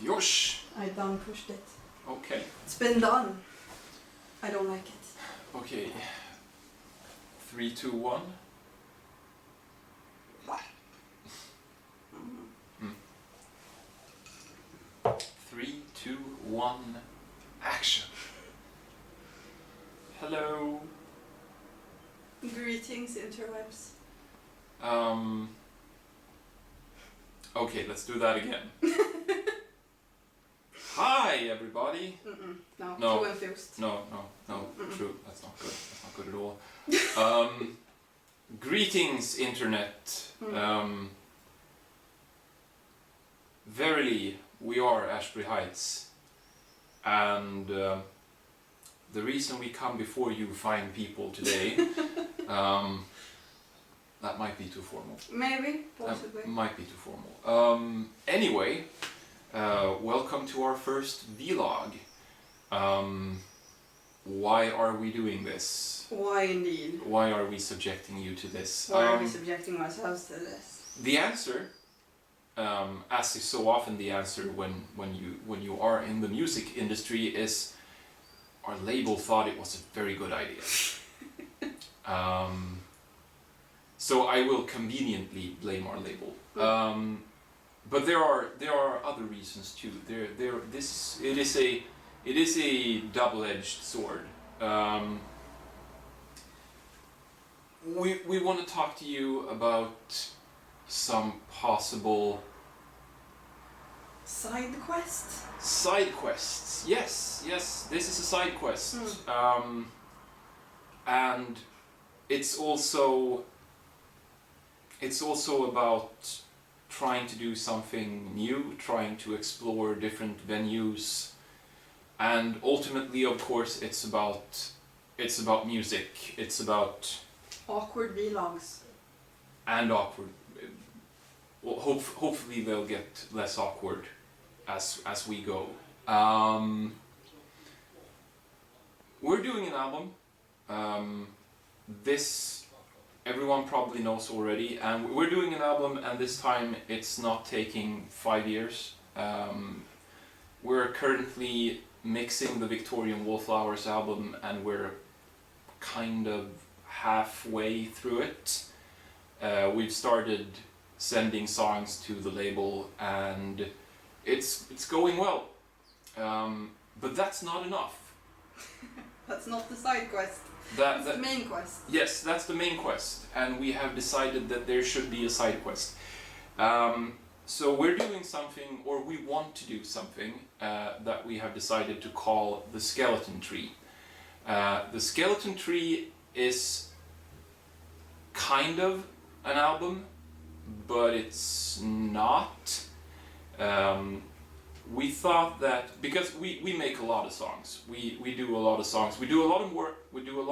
Yosh! I done pushed it. Okay. It's been done. I don't like it. Okay. 3, 2, 1. Mm. 3, 2, 1. Action. Hello. Greetings, interwebs. Okay, let's do that again. Hi, everybody. No, too enthused. No, true. That's not good. That's not good at all. Greetings, internet. Verily, we are Ashbury Heights, and the reason we come before you fine people today, that might be too formal. Maybe, possibly. Might be too formal. Anyway, welcome to our first vlog. Why are we doing this? Why indeed? Why are we subjecting you to this? Why are we subjecting ourselves to this? The answer, as is so often the answer when you are in the music industry, is our label thought it was a very good idea. So I will conveniently blame our label. But there are other reasons too. It is a double-edged sword. We want to talk to you about some possible side quests. Side quests. Yes, this is a side quest. And it's also about trying to do something new, trying to explore different venues, and ultimately, of course, it's about music. It's about awkward vlogs. And awkward. Well, hopefully they'll get less awkward as we go. We're doing an album. This everyone probably knows already, and we're doing an album, and this time it's not taking 5 years. We're currently mixing the Victorian Wallflowers album, and we're kind of halfway through it. We've started sending songs to the label, and it's going well. But that's not enough. That's not the side quest. That's the main quest. Yes, that's the main quest, and we have decided that there should be a side quest. So we're doing something, or we want to do something, that we have decided to call the Skeleton Tree. The Skeleton Tree is kind of an album, but it's not. We thought that because we make a lot of songs, we do a lot of songs, we do a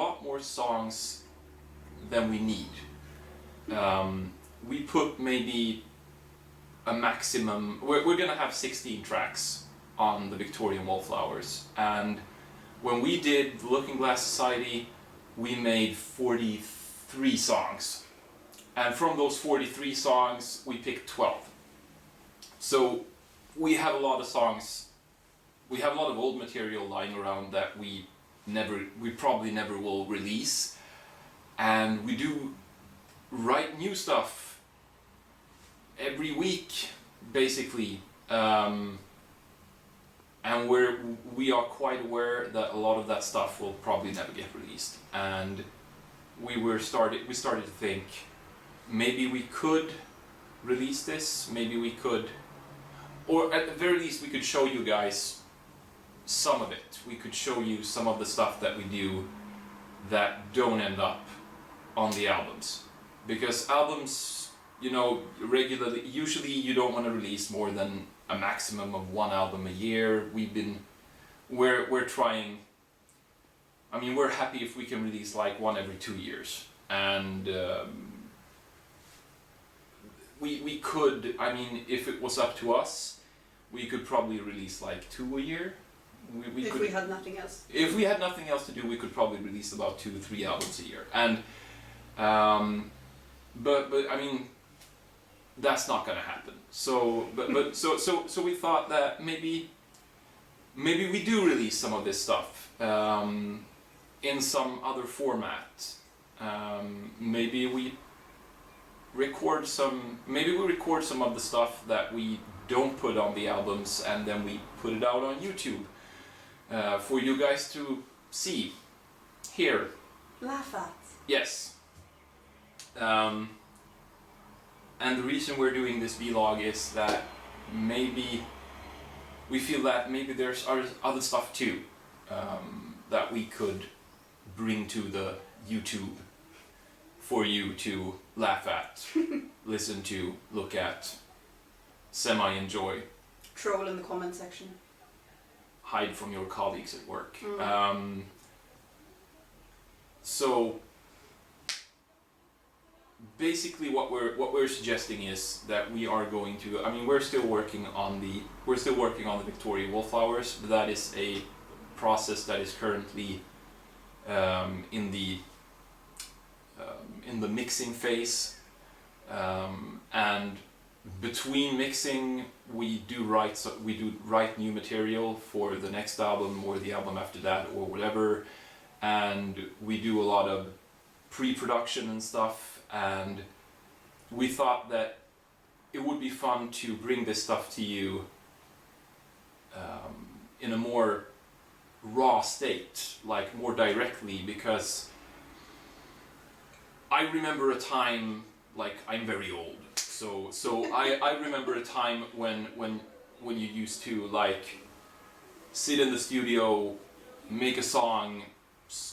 lot more songs than we need. We put maybe a maximum. We're gonna have 16 tracks on the Victorian Wallflowers, and when we did the Looking Glass Society, we made 43 songs, and from those 43 songs, we picked 12. So we have a lot of songs. We have a lot of old material lying around that we probably never will release, and we do write new stuff every week, basically, and we are quite aware that a lot of that stuff will probably never get released, and we started to think maybe we could release this, maybe we could, or at the very least we could show you guys some of it. We could show you some of the stuff that we do that don't end up on the albums, because albums, usually you don't want to release more than a maximum of 1 album a year. We're trying. I mean, we're happy if we can release like 1 every 2 years, and we could. I mean, if it was up to us, we could probably release like 2 a year. If we had nothing else. If we had nothing else to do, we could probably release about 2 to 3 albums a year, and but I mean, that's not gonna happen. So, so we thought that maybe we do release some of this stuff in some other format. Maybe we record some of the stuff that we don't put on the albums, and then we put it out on YouTube for you guys to see, hear, laugh at. Yes. And the reason we're doing this vlog is that maybe we feel that maybe there's other stuff too that we could bring to the YouTube for you to laugh at, listen to, look at, semi-enjoy. Troll in the comment section. Hide from your colleagues at work. So basically what we're suggesting is that we are going to, I mean, we're still working on the Victoria Wallflowers, but that is a process that is currently in the mixing phase, and between mixing we do write new material for the next album or the album after that or whatever, and we do a lot of pre-production and stuff, and we thought that it would be fun to bring this stuff to you in a more raw state, like more directly, because I remember a time, like, I'm very old, so I remember a time when you used to, like, sit in the studio, make a song.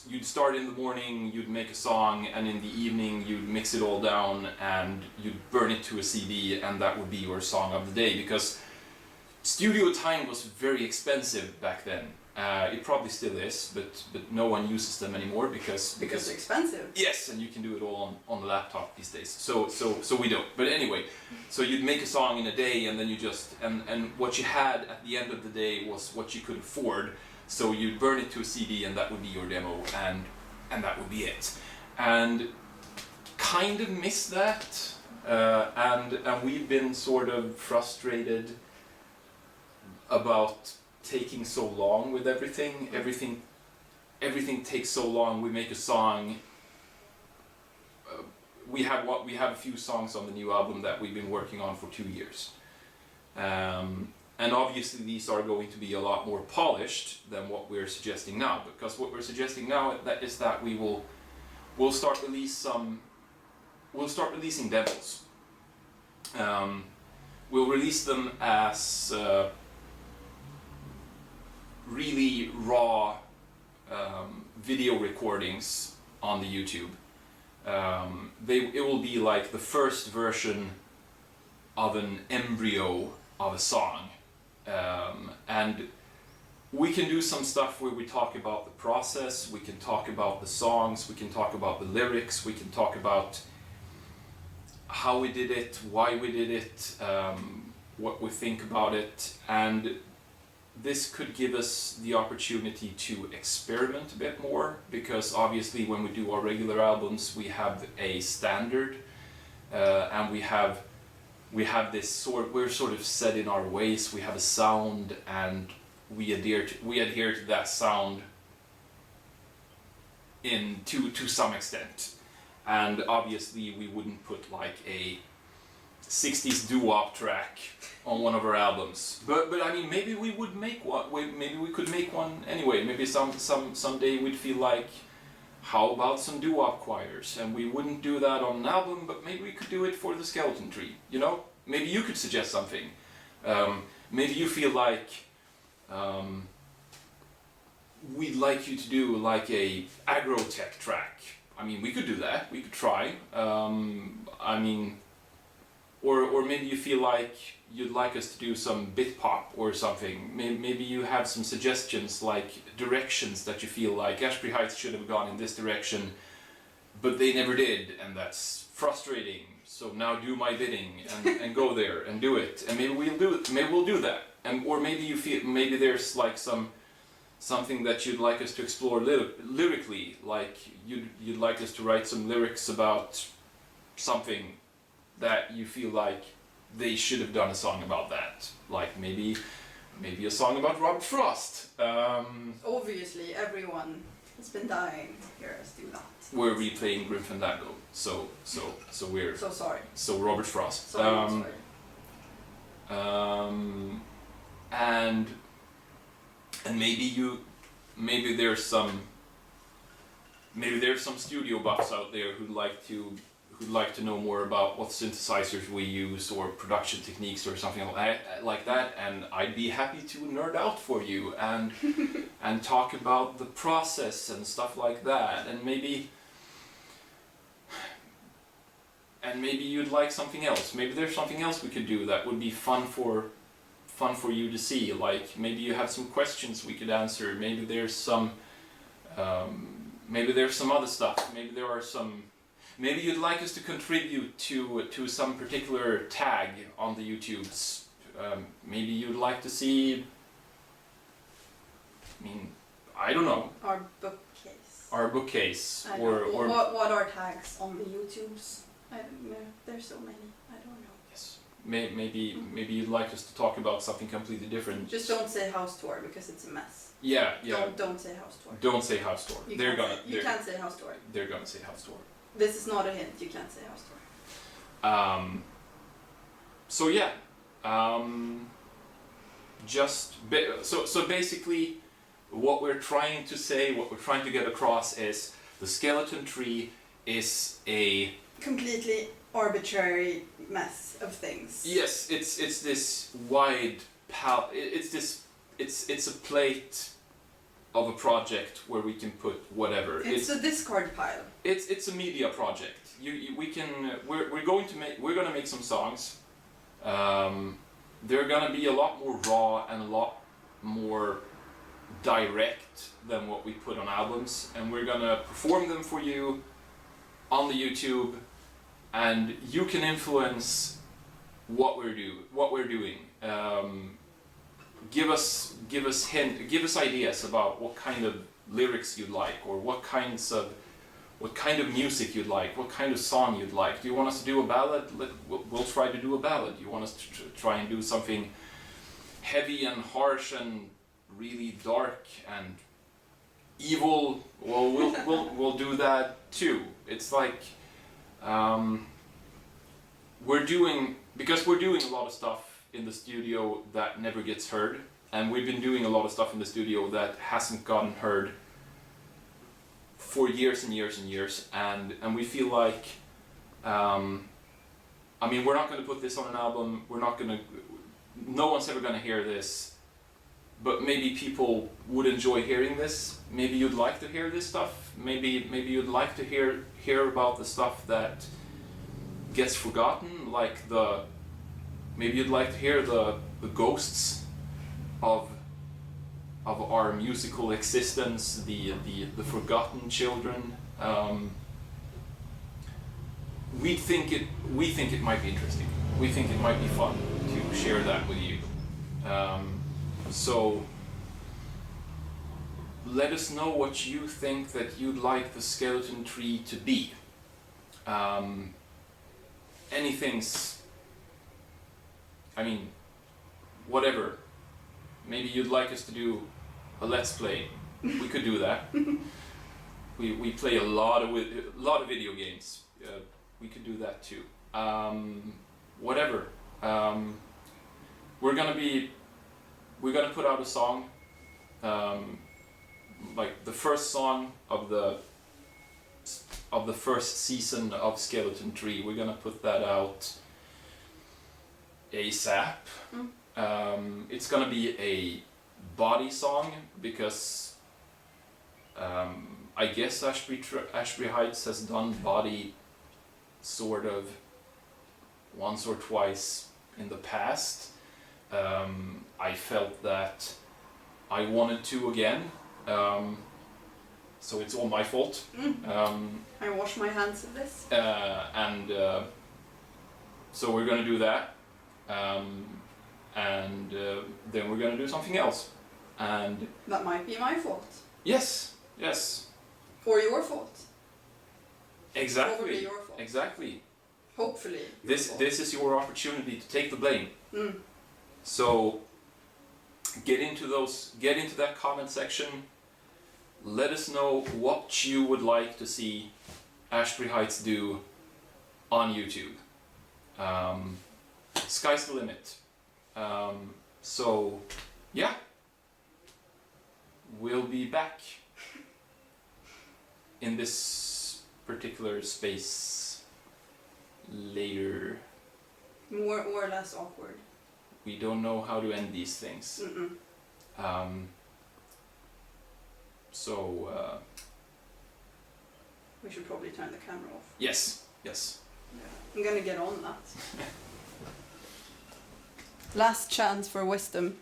You'd start in the morning, you'd make a song, and in the evening you'd mix it all down and you'd burn it to a CD, and that would be your song of the day, because studio time was very expensive back then. It probably still is, but no one uses them anymore because they're expensive. Yes, and you can do it all on the laptop these days. So we don't. But anyway, so you'd make a song in a day, and then you just and what you had at the end of the day was what you could afford. So you'd burn it to a CD, and that would be your demo, and that would be it. And kind of miss that, and we've been sort of frustrated about taking so long with everything. Everything takes so long. We make a song. We have a few songs on the new album that we've been working on for 2 years. And obviously these are going to be a lot more polished than what we're suggesting now, because what we're suggesting now is that we'll start releasing demos. We'll release them as really raw video recordings on the YouTube. It will be like the first version of an embryo of a song. And we can do some stuff where we talk about the process, we can talk about the songs, we can talk about the lyrics, we can talk about how we did it, why we did it, what we think about it, and this could give us the opportunity to experiment a bit more, because obviously when we do our regular albums we have a standard, and we have this we're sort of set in our ways. We have a sound, and we adhere to that sound to some extent. And obviously we wouldn't put like a 60s doo-wop track on one of our albums. But I mean, maybe we would make one. Maybe we could make one anyway. Maybe someday we'd feel like, how about some doo-wop choirs? And we wouldn't do that on an album, but maybe we could do it for the Skeleton Tree, you know? Maybe you could suggest something. Maybe you feel like we'd like you to do like a agro-tech track. I mean, we could do that. We could try. I mean, or maybe you feel like you'd like us to do some bit pop or something. Maybe you have some suggestions, like directions that you feel like Ashbury Heights should have gone in this direction, but they never did, and that's frustrating. So now do my bidding and go there and do it, and maybe we'll do it. Maybe we'll do that, and or maybe you feel maybe there's like something that you'd like us to explore lyrically, like you'd like us to write some lyrics about something that you feel like they should have done a song about that. Like maybe a song about Robert Frost. Obviously, everyone has been dying to hear us do that. We're replaying Grim Fandango, so we're So sorry. so Robert Frost. Sorry. And maybe there's some studio buffs out there who'd like to know more about what synthesizers we use or production techniques or something like that, and I'd be happy to nerd out for you and and talk about the process and stuff like that, and maybe you'd like something else. Maybe there's something else we could do that would be fun for you to see. Like maybe you have some questions we could answer. Maybe there's some other stuff. Maybe you'd like us to contribute to some particular tag on the YouTubes. Maybe you'd like to see. I don't know. Our bookcase. Our bookcase, or what are tags on the YouTubes? I don't know. There's so many. I don't know. Yes. Maybe you'd like us to talk about something completely different. Just don't say house tour because it's a mess. Yeah. Don't say house tour. Don't say house tour. You can't say house tour. They're gonna say house tour. This is not a hint. You can't say house tour. So yeah. So basically, what we're trying to say, what we're trying to get across is the Skeleton Tree is a completely arbitrary mess of things. Yes, it's this wide it's a plate of a project where we can put whatever. It's a discard pile. It's a media project. We're gonna make some songs. They're gonna be a lot more raw and a lot more direct than what we put on albums, and we're gonna perform them for you on the YouTube, and you can influence what we're doing. Give us ideas about what kind of lyrics you'd like, or what kind of music you'd like, what kind of song you'd like. Do you want us to do a ballad? We'll try to do a ballad. You want us to try and do something heavy and harsh and really dark and evil? Well, we'll do that too. It's like we're doing a lot of stuff in the studio that never gets heard, and we've been doing a lot of stuff in the studio that hasn't gotten heard for years and years and years, and we feel like we're not going to put this on an album. No one's ever going to hear this, but maybe people would enjoy hearing this. Maybe you'd like to hear this stuff. Maybe you'd like to hear about the stuff that gets forgotten, maybe you'd like to hear the ghosts of our musical existence, the forgotten children. We think it might be interesting. We think it might be fun to share that with you. So let us know what you think that you'd like the Skeleton Tree to be. Anything's, whatever. Maybe you'd like us to do a Let's Play. We could do that. We play a lot of video games. We could do that too. Whatever. We're gonna put out a song. Like the first song of the first season of Skeleton Tree. We're gonna put that out ASAP. It's gonna be a body song because I guess Ashbury Heights has done body sort of once or twice in the past. I felt that I wanted to again, so it's all my fault. I wash my hands of this. So we're gonna do that, and then we're gonna do something else, and that might be my fault. Yes. Or your fault. Exactly. Probably your fault. Exactly. Hopefully. This is your opportunity to take the blame. Mm. So get into that comment section. Let us know what you would like to see Ashbury Heights do on YouTube. Sky's the limit. So yeah, we'll be back in this particular space later. More or less awkward. We don't know how to end these things. Mm-mm. So We should probably turn the camera off. yes. Yeah. I'm gonna get on that. Last chance for wisdom.